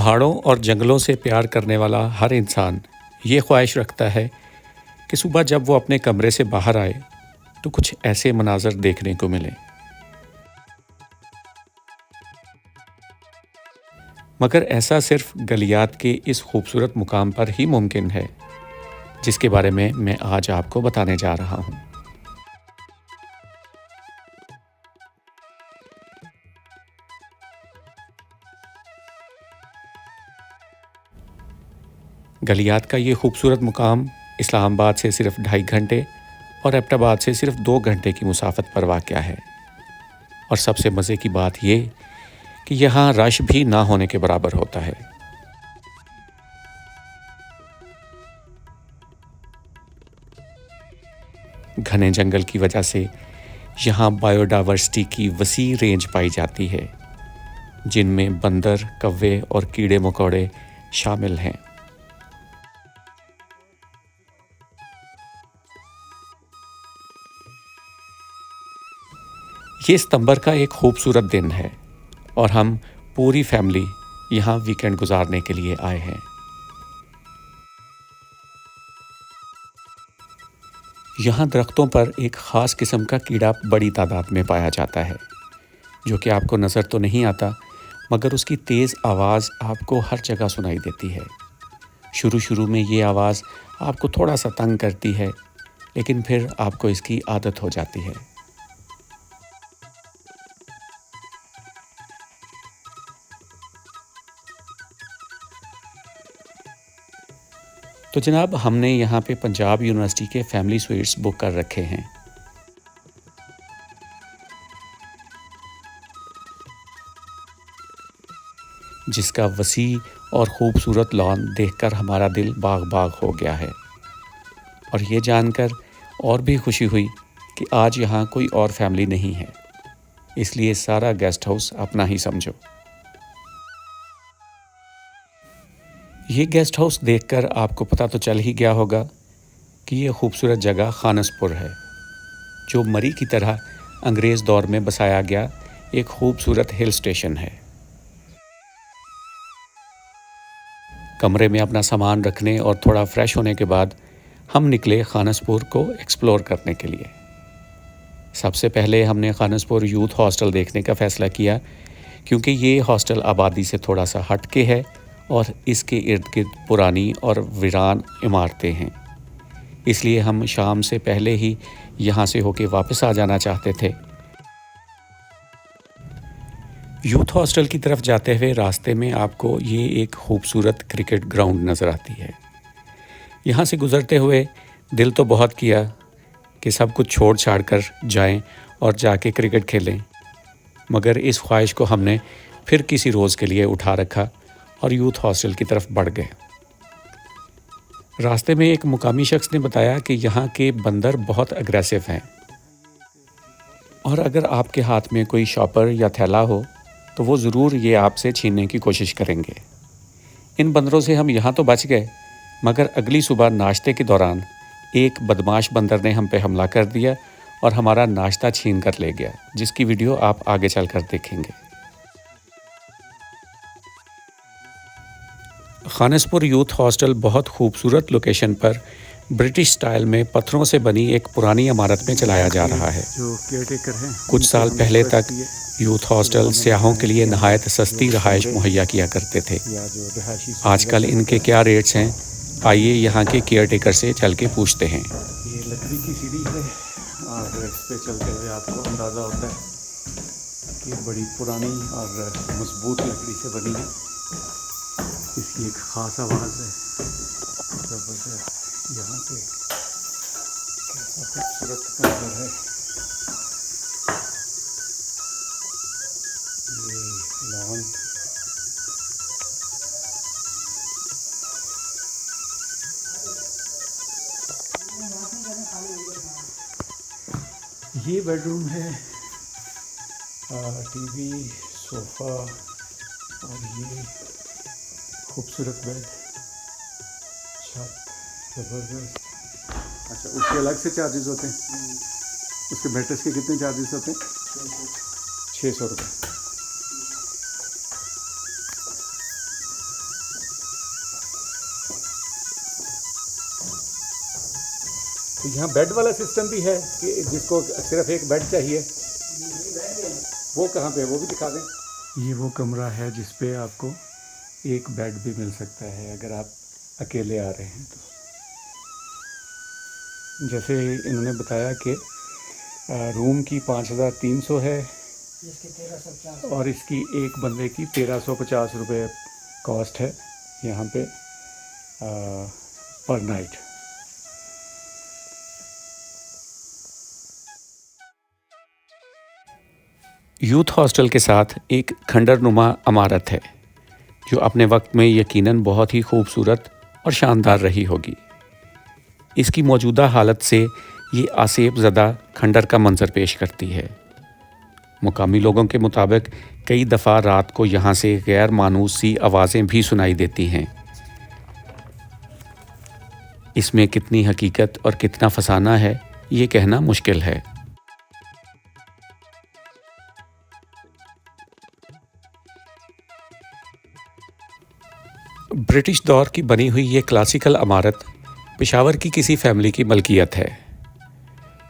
पहाड़ों और जंगलों से प्यार करने वाला हर इंसान ये ख्वाहिश रखता है कि सुबह जब वो अपने कमरे से बाहर आए तो कुछ ऐसे मनाजर देखने को मिले। मगर ऐसा सिर्फ गलियात के इस खूबसूरत मुकाम पर ही मुमकिन है जिसके बारे में मैं आज आपको बताने जा रहा हूँ। गलियात का ये खूबसूरत मुकाम इस्लामाबाद से सिर्फ 2.5 घंटे और एबटाबाद से सिर्फ 2 घंटे की मुसाफत पर वाक़या है। और सबसे मज़े की बात ये कि यहाँ रश भी ना होने के बराबर होता है। घने जंगल की वजह से यहाँ बायोडाइवर्सिटी की वसी रेंज पाई जाती है, जिनमें बंदर, कौवे और कीड़े मकोड़े शामिल हैं। ये सितंबर का एक खूबसूरत दिन है और हम पूरी फैमिली यहाँ वीकेंड गुजारने के लिए आए हैं। यहाँ दरख्तों पर एक ख़ास किस्म का कीड़ा बड़ी तादाद में पाया जाता है, जो कि आपको नज़र तो नहीं आता, मगर उसकी तेज़ आवाज़ आपको हर जगह सुनाई देती है। शुरू में ये आवाज़ आपको थोड़ा सा तंग करती है, लेकिन फिर आपको इसकी आदत हो जाती है। तो जनाब, हमने यहाँ पे पंजाब यूनिवर्सिटी के फैमिली स्वीट्स बुक कर रखे हैं। जिसका वसी और ख़ूबसूरत लॉन देखकर हमारा दिल बाग बाग हो गया है। और ये जानकर और भी खुशी हुई कि आज यहाँ कोई और फैमिली नहीं है, इसलिए सारा गेस्ट हाउस अपना ही समझो। ये गेस्ट हाउस देखकर आपको पता तो चल ही गया होगा कि ये खूबसूरत जगह खानसपुर है, जो मरी की तरह अंग्रेज़ दौर में बसाया गया एक खूबसूरत हिल स्टेशन है। कमरे में अपना सामान रखने और थोड़ा फ्रेश होने के बाद हम निकले खानसपुर को एक्सप्लोर करने के लिए। सबसे पहले हमने खानसपुर यूथ हॉस्टल देखने का फ़ैसला किया, क्योंकि ये हॉस्टल आबादी से थोड़ा सा हट के है और इसके इर्द गिर्द पुरानी और वीरान इमारतें हैं। इसलिए हम शाम से पहले ही यहाँ से होके वापस आ जाना चाहते थे। यूथ हॉस्टल की तरफ जाते हुए रास्ते में आपको ये एक खूबसूरत क्रिकेट ग्राउंड नज़र आती है। यहाँ से गुज़रते हुए दिल तो बहुत किया कि सब कुछ छोड़ छाड़ कर जाएं और जाके क्रिकेट खेलें, मगर इस ख्वाहिश को हमने फिर किसी रोज़ के लिए उठा रखा और यूथ हॉस्टल की तरफ बढ़ गए। रास्ते में एक मुकामी शख्स ने बताया कि यहाँ के बंदर बहुत अग्रेसिव हैं और अगर आपके हाथ में कोई शॉपर या थैला हो तो वो ज़रूर ये आपसे छीनने की कोशिश करेंगे। इन बंदरों से हम यहाँ तो बच गए, मगर अगली सुबह नाश्ते के दौरान एक बदमाश बंदर ने हम पे हमला कर दिया और हमारा नाश्ता छीन कर ले गया, जिसकी वीडियो आप आगे चलकर देखेंगे। खानसपुर यूथ हॉस्टल बहुत खूबसूरत लोकेशन पर ब्रिटिश स्टाइल में पत्थरों से बनी एक पुरानी इमारत में चलाया जा रहा है। जो केयरटेकर हैं, कुछ साल पहले तक यूथ हॉस्टल सियाहों के लिए नहायत सस्ती रहायश मुहैया किया करते थे। आजकल इनके क्या रेट्स हैं, आइए यहाँ के केयरटेकर से चल के पूछते हैं। ये लकड़ी की सीढ़ी है और इस पे चलते हुए आपको अंदाज़ा होता है कि बड़ी पुरानी और मजबूत लकड़ी से बनी है। इसकी एक ख़ास आवाज़ है, ज़बरदस्त। यहाँ से कैसा खूबसूरत मंजर है। ये लॉन ये बेडरूम है, टीवी, सोफ़ा और ये खूबसूरत बेड, छत ज़बरदस्त। अच्छा, उसके अलग से चार्जेस होते हैं? उसके मैट्रेस के कितने चार्जेस होते हैं? 600 रुपये। तो यहाँ बेड वाला सिस्टम भी है कि जिसको सिर्फ एक बेड चाहिए? वो कहाँ पे है, वो भी दिखा दें। ये वो कमरा है जिस पे आपको एक बेड भी मिल सकता है अगर आप अकेले आ रहे हैं तो। जैसे इन्होंने बताया कि रूम की 5300 है और इसकी एक बंदे की 1350 रुपये कॉस्ट है यहाँ पे पर नाइट। यूथ हॉस्टल के साथ एक खंडरनुमा इमारत है जो अपने वक्त में यकीनन बहुत ही खूबसूरत और शानदार रही होगी। इसकी मौजूदा हालत से ये आसेब ज़दा खंडर का मंजर पेश करती है। मुकामी लोगों के मुताबिक कई दफ़ा रात को यहाँ से गैर मानूस सी आवाज़ें भी सुनाई देती हैं। इसमें कितनी हकीकत और कितना फसाना है ये कहना मुश्किल है। ब्रिटिश दौर की बनी हुई ये क्लासिकल इमारत पेशावर की किसी फैमिली की मलकियत है।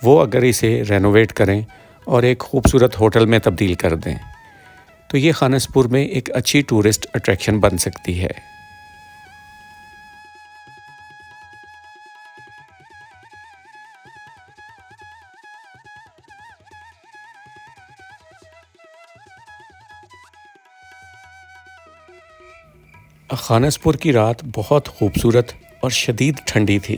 वो अगर इसे रेनोवेट करें और एक खूबसूरत होटल में तब्दील कर दें तो ये खानसपुर में एक अच्छी टूरिस्ट अट्रैक्शन बन सकती है। खानसपुर की रात बहुत खूबसूरत और शदीद ठंडी थी।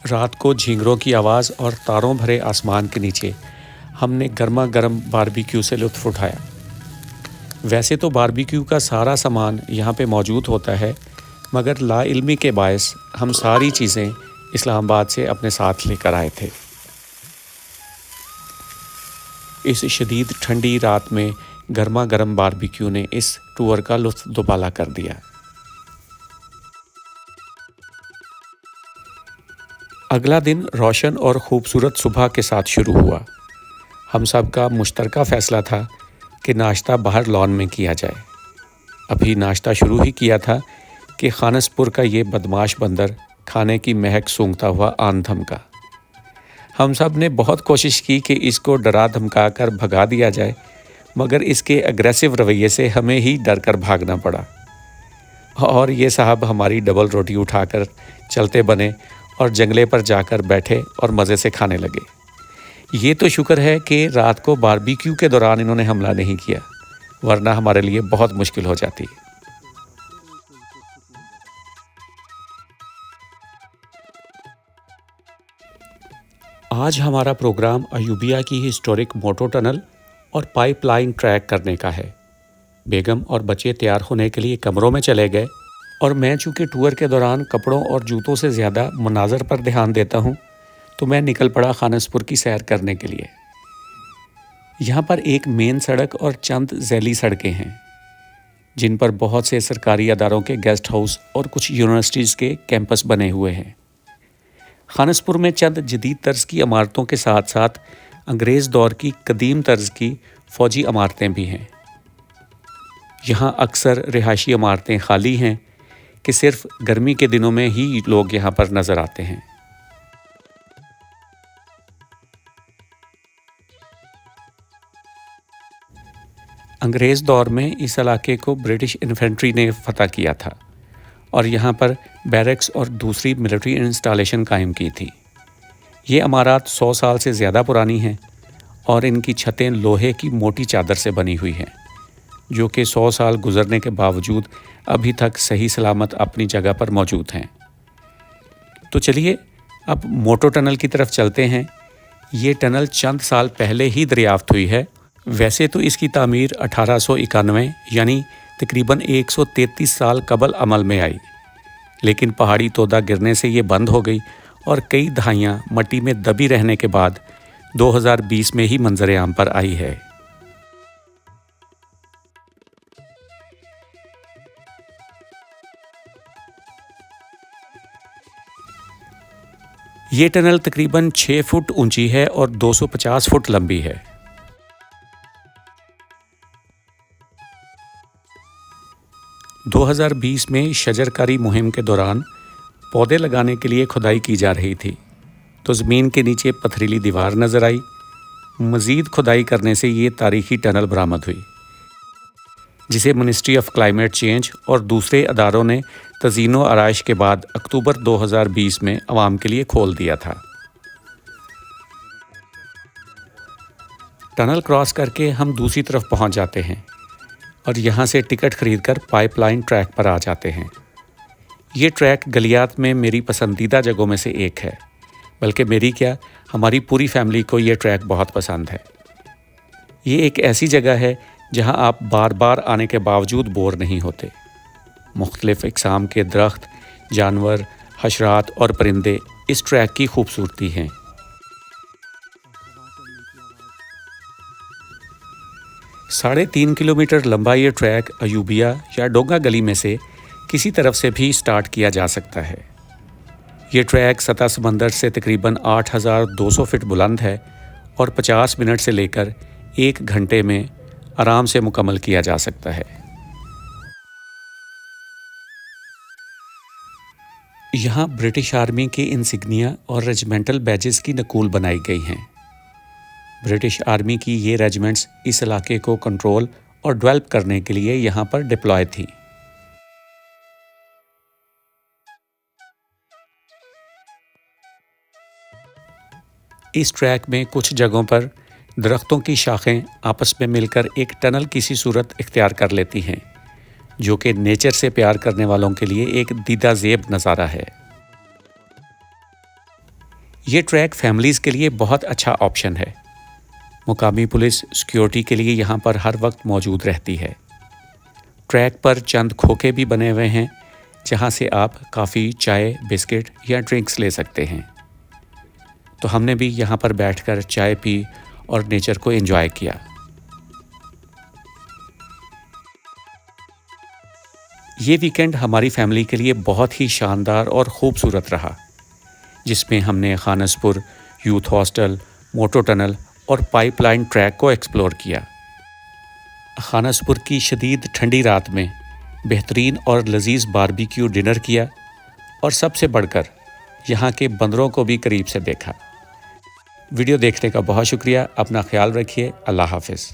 रात को झींगरों की आवाज़ और तारों भरे आसमान के नीचे हमने गर्मा गर्म बारबेक्यू से लुत्फ़ उठाया। वैसे तो बारबेक्यू का सारा सामान यहाँ पे मौजूद होता है, मगर लाइल्मी के बायस हम सारी चीज़ें इस्लामाबाद से अपने साथ लेकर आए थे। इस शदीद ठंडी रात में गर्मा गर्म बारबेक्यू ने इस टूर का लुत्फ़ दुबाला कर दिया। अगला दिन रोशन और ख़ूबसूरत सुबह के साथ शुरू हुआ। हम सब का मुश्तरका फ़ैसला था कि नाश्ता बाहर लॉन में किया जाए। अभी नाश्ता शुरू ही किया था कि खानसपुर का ये बदमाश बंदर खाने की महक सूंघता हुआ आन धमका। हम सब ने बहुत कोशिश की कि इसको डरा धमका कर भगा दिया जाए, मगर इसके अग्रेसिव रवैये से हमें ही डर कर भागना पड़ा। और ये साहब हमारी डबल रोटी उठाकर चलते बने और जंगले पर जाकर बैठे और मज़े से खाने लगे। ये तो शुक्र है कि रात को बारबेक्यू के दौरान इन्होंने हमला नहीं किया, वरना हमारे लिए बहुत मुश्किल हो जाती। आज हमारा प्रोग्राम अयूबिया की हिस्टोरिक मोटो टनल और पाइपलाइन ट्रैक करने का है। बेगम और बच्चे तैयार होने के लिए कमरों में चले गए और मैं चूँकि टूर के दौरान कपड़ों और जूतों से ज़्यादा मनाज़र पर ध्यान देता हूँ, तो मैं निकल पड़ा खानसपुर की सैर करने के लिए। यहाँ पर एक मेन सड़क और चंद झैली सड़कें हैं जिन पर बहुत से सरकारी अदारों के गेस्ट हाउस और कुछ यूनिवर्सिटीज़ के कैंपस बने हुए हैं। खानसपुर में चंद जदीद तर्ज की इमारतों के साथ साथ अंग्रेज़ दौर की कदीम तर्ज की फ़ौजी इमारतें भी हैं। यहाँ अक्सर रिहायशी इमारतें खाली हैं कि सिर्फ गर्मी के दिनों में ही लोग यहाँ पर नज़र आते हैं। अंग्रेज़ दौर में इस इलाके को ब्रिटिश इन्फेंट्री ने फतह किया था और यहाँ पर बैरक्स और दूसरी मिलिट्री इंस्टॉलेशन कायम की थी। ये इमारत 100 साल से ज़्यादा पुरानी हैं और इनकी छतें लोहे की मोटी चादर से बनी हुई हैं, जो कि 100 साल गुजरने के बावजूद अभी तक सही सलामत अपनी जगह पर मौजूद हैं। तो चलिए अब मोटो टनल की तरफ चलते हैं। ये टनल चंद साल पहले ही दरियाफ्त हुई है। वैसे तो इसकी तामीर 1891 यानी तकरीबन 133 साल कबल अमल में आई, लेकिन पहाड़ी तोदा गिरने से ये बंद हो गई और कई दहाइयाँ मट्टी में दबी रहने के बाद 2020 में ही मंजर आम पर आई है। ये टनल तकरीबन 6 फुट ऊंची है और 250 फुट लंबी है। दो 2020 में शजरकारी मुहिम के दौरान पौधे लगाने के लिए खुदाई की जा रही थी तो ज़मीन के नीचे पथरीली दीवार नज़र आई। मज़ीद खुदाई करने से ये तारीखी टनल बरामद हुई, जिसे मिनिस्ट्री ऑफ क्लाइमेट चेंज और दूसरे अदारों ने तज़ीनो आराइश के बाद अक्टूबर 2020 में आवाम के लिए खोल दिया था। टनल क्रॉस करके हम दूसरी तरफ पहुंच जाते हैं और यहाँ से टिकट खरीदकर पाइपलाइन ट्रैक पर आ जाते हैं। ये ट्रैक गलियात में मेरी पसंदीदा जगहों में से एक है, बल्कि मेरी क्या, हमारी पूरी फैमिली को ये ट्रैक बहुत पसंद है। ये एक ऐसी जगह है जहाँ आप बार बार आने के बावजूद बोर नहीं होते। मुख्तलिफ़ इक़साम के दरख्त, जानवर, हशरात और परिंदे इस ट्रैक की खूबसूरती हैं। 3.5 किलोमीटर लंबा ये ट्रैक अयूबिया या डोंगा गली में से किसी तरफ से भी स्टार्ट किया जा सकता है। ये ट्रैक सतह समंदर से तकरीबन 8,200 फीट बुलंद है और 50 मिनट से लेकर 1 घंटे में आराम से मुकम्मल किया जा सकता है। यहाँ ब्रिटिश आर्मी के इंसिग्निया और रेजिमेंटल बैजेस की नकूल बनाई गई हैं। ब्रिटिश आर्मी की ये रेजिमेंट्स इस इलाके को कंट्रोल और डेवलप करने के लिए यहाँ पर डिप्लॉय थी। इस ट्रैक में कुछ जगहों पर दरख्तों की शाखें आपस में मिलकर एक टनल की सी सूरत इख्तियार कर लेती हैं, जो कि नेचर से प्यार करने वालों के लिए एक दीदा ज़ेब नज़ारा है। ये ट्रैक फैमिलीज़ के लिए बहुत अच्छा ऑप्शन है। मुकामी पुलिस सिक्योरिटी के लिए यहाँ पर हर वक्त मौजूद रहती है। ट्रैक पर चंद खोखे भी बने हुए हैं जहाँ से आप काफ़ी, चाय, बिस्किट या ड्रिंक्स ले सकते हैं। तो हमने भी यहाँ पर बैठकर चाय पी और नेचर को एंजॉय किया। ये वीकेंड हमारी फैमिली के लिए बहुत ही शानदार और ख़ूबसूरत रहा, जिसमें हमने खानसपुर यूथ हॉस्टल, मोटो टनल और पाइपलाइन ट्रैक को एक्सप्लोर किया। खानसपुर की शदीद ठंडी रात में बेहतरीन और लजीज बारबेक्यू डिनर किया और सबसे बढ़कर यहाँ के बंदरों को भी करीब से देखा। वीडियो देखने का बहुत शुक्रिया। अपना ख्याल रखिए। अल्लाह हाफ़िज़।